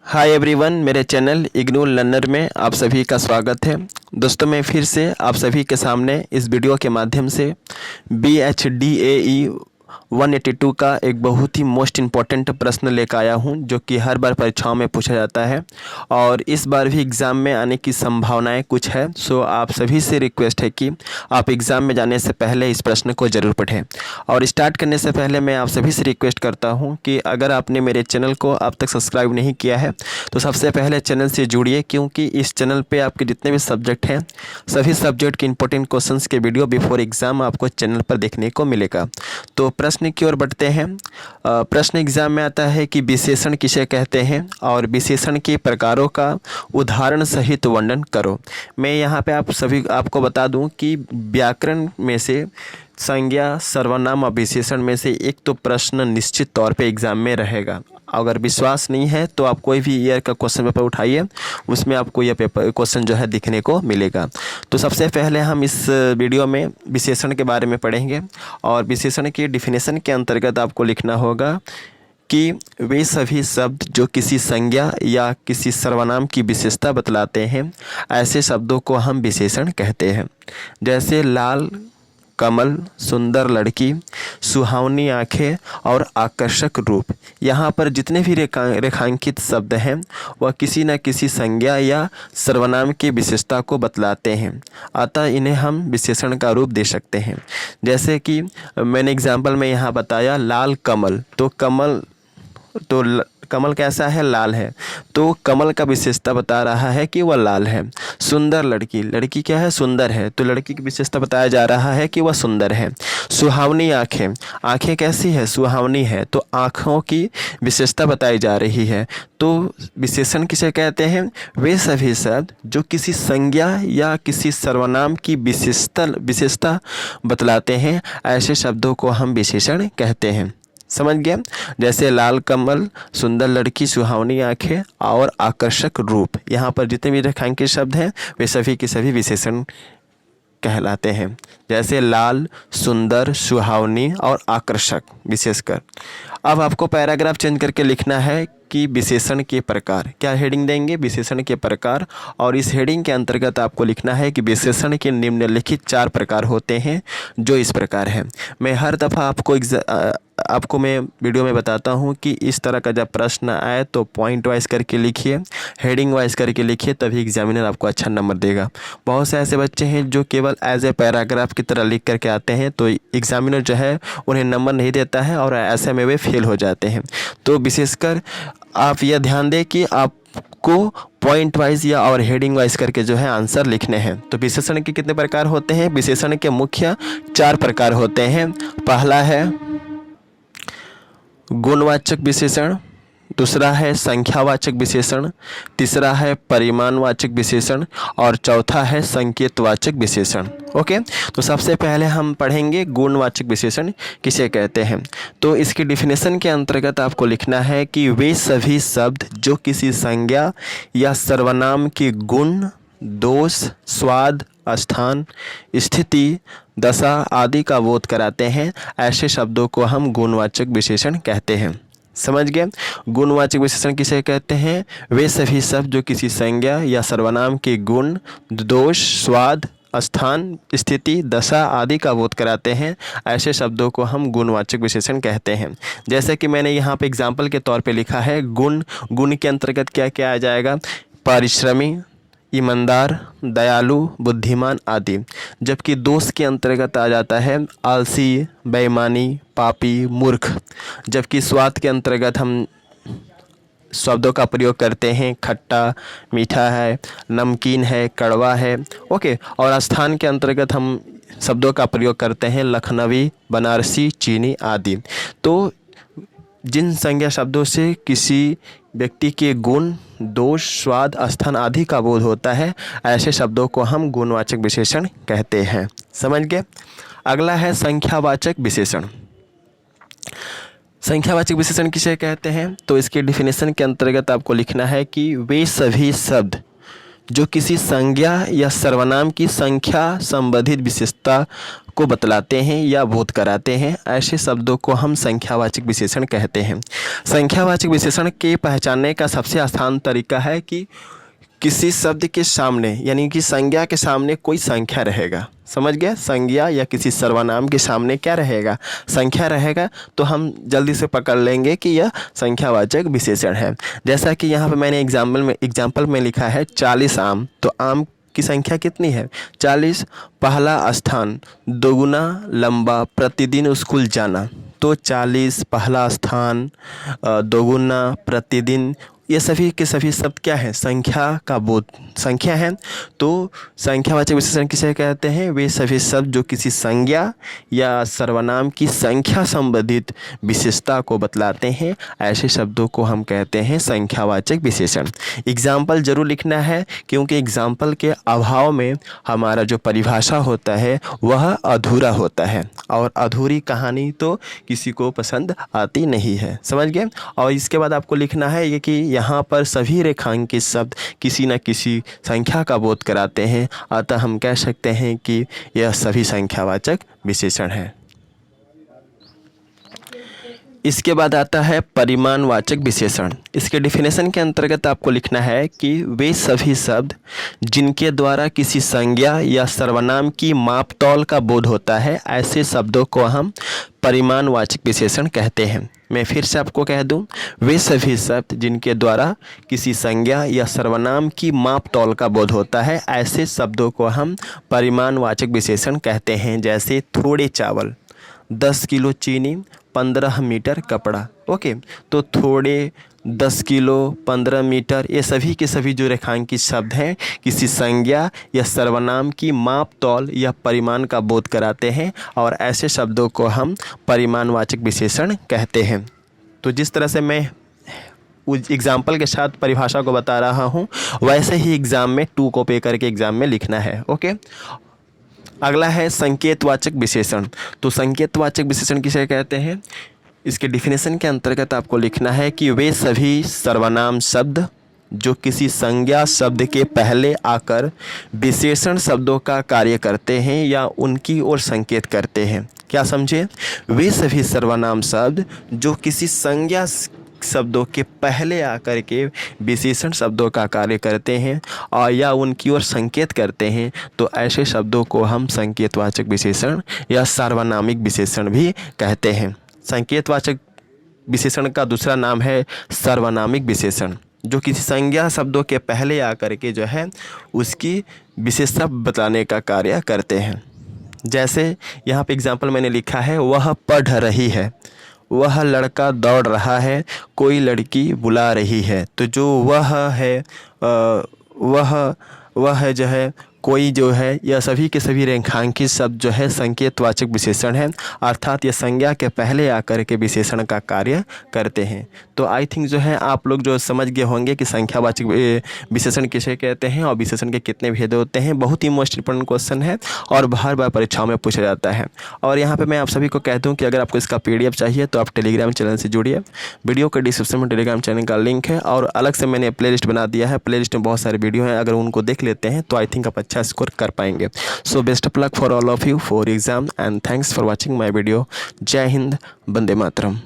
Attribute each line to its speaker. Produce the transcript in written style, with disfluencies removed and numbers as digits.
Speaker 1: Hi everyone, मेरे channel IGNOU learner में आप सभी का स्वागत है। दोस्तों, मैं फिर से आप सभी के सामने इस वीडियो के माध्यम से BHDAE 182 का एक बहुत ही मोस्ट इम्पॉर्टेंट प्रश्न लेकर आया हूं, जो कि हर बार परीक्षाओं में पूछा जाता है और इस बार भी एग्ज़ाम में आने की संभावनाएं कुछ है। सो आप सभी से रिक्वेस्ट है कि आप एग्ज़ाम में जाने से पहले इस प्रश्न को ज़रूर पढ़ें। और स्टार्ट करने से पहले मैं आप सभी से रिक्वेस्ट करता हूं कि अगर आपने मेरे चैनल को अब तक सब्सक्राइब नहीं किया है तो सबसे पहले चैनल से जुड़िए, क्योंकि इस चैनल पर आपके जितने भी सब्जेक्ट हैं सभी सब्जेक्ट के इंपॉर्टेंट क्वेश्चंस के वीडियो बिफोर एग्ज़ाम आपको चैनल पर देखने को मिलेगा। तो प्रश्न की ओर बढ़ते हैं। प्रश्न एग्जाम में आता है कि विशेषण किसे कहते हैं और विशेषण के प्रकारों का उदाहरण सहित वर्णन करो। मैं यहाँ पे आपको बता दूं कि व्याकरण में से संज्ञा, सर्वनाम और विशेषण में से एक तो प्रश्न निश्चित तौर पे एग्ज़ाम में रहेगा। अगर विश्वास नहीं है तो आप कोई भी ईयर का क्वेश्चन पेपर उठाइए, उसमें आपको यह पेपर क्वेश्चन जो है दिखने को मिलेगा। तो सबसे पहले हम इस वीडियो में विशेषण के बारे में पढ़ेंगे और विशेषण की डिफिनेशन के अंतर्गत आपको लिखना होगा कि वे सभी शब्द जो किसी संज्ञा या किसी सर्वनाम की विशेषता बतलाते हैं, ऐसे शब्दों को हम विशेषण कहते हैं। जैसे लाल कमल, सुंदर लड़की, सुहावनी आँखें और आकर्षक रूप। यहाँ पर जितने भी रेखांकित शब्द हैं वह किसी न किसी संज्ञा या सर्वनाम की विशेषता को बतलाते हैं, अतः इन्हें हम विशेषण का रूप दे सकते हैं। जैसे कि मैंने एग्जाम्पल में यहाँ बताया लाल कमल, तो कमल कैसा है? लाल है, तो कमल का विशेषता बता रहा है कि वह लाल है। सुंदर लड़की, लड़की क्या है? सुंदर है, तो लड़की की विशेषता बताया जा रहा है कि वह सुंदर है। सुहावनी आँखें, आँखें कैसी है? सुहावनी है, तो आँखों की विशेषता बताई जा रही है। तो विशेषण किसे कहते हैं? वे सभी शब्द जो किसी संज्ञा या किसी सर्वनाम की विशेषता बतलाते हैं, ऐसे शब्दों को हम विशेषण कहते हैं। समझ गया? जैसे लाल कमल, सुंदर लड़की, सुहावनी आँखें और आकर्षक रूप। यहाँ पर जितने भी रेखांकित शब्द हैं वे सभी के सभी विशेषण कहलाते हैं। जैसे लाल, सुंदर, सुहावनी और आकर्षक विशेषकर। अब आपको पैराग्राफ चेंज करके लिखना है कि विशेषण के प्रकार। क्या हेडिंग देंगे? विशेषण के प्रकार। और इस हेडिंग के अंतर्गत आपको लिखना है कि विशेषण के निम्नलिखित 4 प्रकार होते हैं, जो इस प्रकार है। मैं हर दफ़ा आपको मैं वीडियो में बताता हूं कि इस तरह का जब प्रश्न आए तो पॉइंट वाइज करके लिखिए, हेडिंग वाइज करके लिखिए, तभी एग्जामिनर आपको अच्छा नंबर देगा। बहुत से ऐसे बच्चे हैं जो केवल एज ए पैराग्राफ की तरह लिख करके आते हैं, तो एग्जामिनर जो है उन्हें नंबर नहीं देता है और ऐसे में वे फेल हो जाते हैं। तो विशेषकर आप यह ध्यान दें कि आपको पॉइंट वाइज या और हेडिंग वाइज करके जो है आंसर लिखने हैं। तो विशेषण के कितने प्रकार होते हैं? विशेषण के मुख्य 4 प्रकार होते हैं। पहला है गुणवाचक विशेषण, दूसरा है संख्यावाचक विशेषण, तीसरा है परिमाणवाचक विशेषण और चौथा है संकेतवाचक विशेषण। ओके, तो सबसे पहले हम पढ़ेंगे गुणवाचक विशेषण किसे कहते हैं। तो इसकी डिफिनेशन के अंतर्गत आपको लिखना है कि वे सभी शब्द जो किसी संज्ञा या सर्वनाम की गुण, दोष, स्वाद, स्थान, स्थिति, दशा आदि का बोध कराते हैं, ऐसे शब्दों को हम गुणवाचक विशेषण कहते हैं। समझ गए? गुणवाचक विशेषण किसे कहते हैं? वे सभी शब्द जो किसी संज्ञा या सर्वनाम के गुण, दोष, स्वाद, स्थान, स्थिति, दशा आदि का बोध कराते हैं, ऐसे शब्दों को हम गुणवाचक विशेषण कहते हैं। जैसे कि मैंने यहाँ पे एग्जाम्पल के तौर पे लिखा है गुण के अंतर्गत क्या क्या आ जाएगा? परिश्रमी, ईमानदार, दयालु, बुद्धिमान आदि। जबकि दोष के अंतर्गत आ जाता है आलसी, बेईमानी, पापी, मूर्ख। जबकि स्वाद के अंतर्गत हम शब्दों का प्रयोग करते हैं खट्टा, मीठा है, नमकीन है, कड़वा है। ओके, और स्थान के अंतर्गत हम शब्दों का प्रयोग करते हैं लखनवी, बनारसी, चीनी आदि। तो जिन संज्ञा शब्दों से किसी व्यक्ति के गुण, दोष, स्वाद, स्थान आदि का बोध होता है, ऐसे शब्दों को हम गुणवाचक विशेषण कहते हैं। समझ गए? अगला है संख्यावाचक विशेषण। संख्यावाचक विशेषण किसे कहते हैं? तो इसके डिफिनेशन के अंतर्गत आपको लिखना है कि वे सभी शब्द जो किसी संज्ञा या सर्वनाम की संख्या संबंधित विशेषता को बतलाते हैं या बोध कराते हैं, ऐसे शब्दों को हम संख्यावाचक विशेषण कहते हैं। संख्यावाचक विशेषण के पहचानने का सबसे आसान तरीका है कि किसी शब्द के सामने यानी कि संज्ञा के सामने कोई संख्या रहेगा। समझ गए? संज्ञा या किसी सर्वनाम के सामने क्या रहेगा? संख्या रहेगा, तो हम जल्दी से पकड़ लेंगे कि यह संख्यावाचक विशेषण है। जैसा कि यहाँ पे मैंने एग्जाम्पल में लिखा है 40 आम, तो आम की संख्या कितनी है? 40। पहला स्थान, दोगुना लंबा, प्रतिदिन स्कूल जाना, तो 40 पहला स्थान, दोगुना, प्रतिदिन, ये सभी के सभी शब्द क्या हैं? संख्या का बोध, संख्या है। तो संख्यावाचक विशेषण किसे कहते हैं? वे सभी शब्द जो किसी संज्ञा या सर्वनाम की संख्या संबंधित विशेषता को बतलाते हैं, ऐसे शब्दों को हम कहते हैं संख्यावाचक विशेषण। एग्जाम्पल जरूर लिखना है, क्योंकि एग्जाम्पल के अभाव में हमारा जो परिभाषा होता है वह अधूरा होता है, और अधूरी कहानी तो किसी को पसंद आती नहीं है। समझ गए? और इसके बाद आपको लिखना है ये कि यहाँ पर सभी रेखांकित शब्द किसी न किसी संख्या का बोध कराते हैं, अतः हम कह सकते हैं कि यह सभी संख्यावाचक विशेषण हैं। इसके बाद आता है परिमाणवाचक विशेषण। इसके डेफिनेशन के अंतर्गत आपको लिखना है कि वे सभी शब्द जिनके द्वारा किसी संज्ञा या सर्वनाम की मापतौल का बोध होता है, ऐसे शब्दों को हम परिमाणवाचक विशेषण कहते हैं। मैं फिर से आपको कह दूं, वे सभी शब्द जिनके द्वारा किसी संज्ञा या सर्वनाम की मापतौल का बोध होता है, ऐसे शब्दों को हम परिमाणवाचक विशेषण कहते हैं। जैसे थोड़े चावल, 10 किलो चीनी, 15 मीटर कपड़ा। ओके, तो थोड़े, 10 किलो, 15 मीटर, ये सभी के सभी जो रेखांकित शब्द हैं किसी संज्ञा या सर्वनाम की माप तौल या परिमाण का बोध कराते हैं, और ऐसे शब्दों को हम परिमाणवाचक विशेषण कहते हैं। तो जिस तरह से मैं उस एग्जाम्पल के साथ परिभाषा को बता रहा हूँ, वैसे ही एग्ज़ाम में 2 कॉपी करके एग्ज़ाम में लिखना है। ओके, अगला है संकेतवाचक विशेषण। तो संकेतवाचक विशेषण किसे कहते हैं? इसके डिफिनेशन के अंतर्गत आपको लिखना है कि वे सभी सर्वनाम शब्द जो किसी संज्ञा शब्द के पहले आकर विशेषण शब्दों का कार्य करते हैं या उनकी ओर संकेत करते हैं। क्या समझे? वे सभी सर्वनाम शब्द जो किसी संज्ञा शब्दों के पहले आकर के विशेषण शब्दों का कार्य करते हैं और या उनकी ओर संकेत करते हैं, तो ऐसे शब्दों को हम संकेतवाचक विशेषण या सार्वनामिक विशेषण भी कहते हैं। संकेतवाचक विशेषण का दूसरा नाम है सार्वनामिक विशेषण, जो किसी संज्ञा शब्दों के पहले आकर के जो है उसकी विशेषता बताने का कार्य करते हैं। जैसे यहाँ पे एग्जाम्पल मैंने लिखा है, वह पढ़ रही है, वह लड़का दौड़ रहा है, कोई लड़की बुला रही है। तो जो वह है वह जो है कोई जो है, यह सभी के सभी रेखांकित शब्द जो है संकेतवाचक विशेषण है, अर्थात ये संज्ञा के पहले आकर के विशेषण का कार्य करते हैं। तो आई थिंक जो है आप लोग जो समझ गए होंगे कि संख्यावाचक विशेषण किसे कहते हैं और विशेषण के कितने भेद होते हैं। बहुत ही मोस्ट इंपॉर्टेंट क्वेश्चन है और बार बार परीक्षाओं में पूछा जाता है। और यहाँ पर मैं आप सभी को कह दूँ कि अगर आपको इसका PDF चाहिए तो आप टेलीग्राम चैनल से जुड़िए। वीडियो के डिस्क्रिप्शन में टेलीग्राम चैनल का लिंक है, और अलग से मैंने प्ले लिस्ट बना दिया है। प्ले लिस्ट में बहुत सारे वीडियो हैं, अगर उनको देख लेते हैं तो आई थिंक आप अच्छा स्कोर कर पाएंगे। So best of luck for all of you for exam and thanks for watching my video. जय हिंद, वंदे मातरम।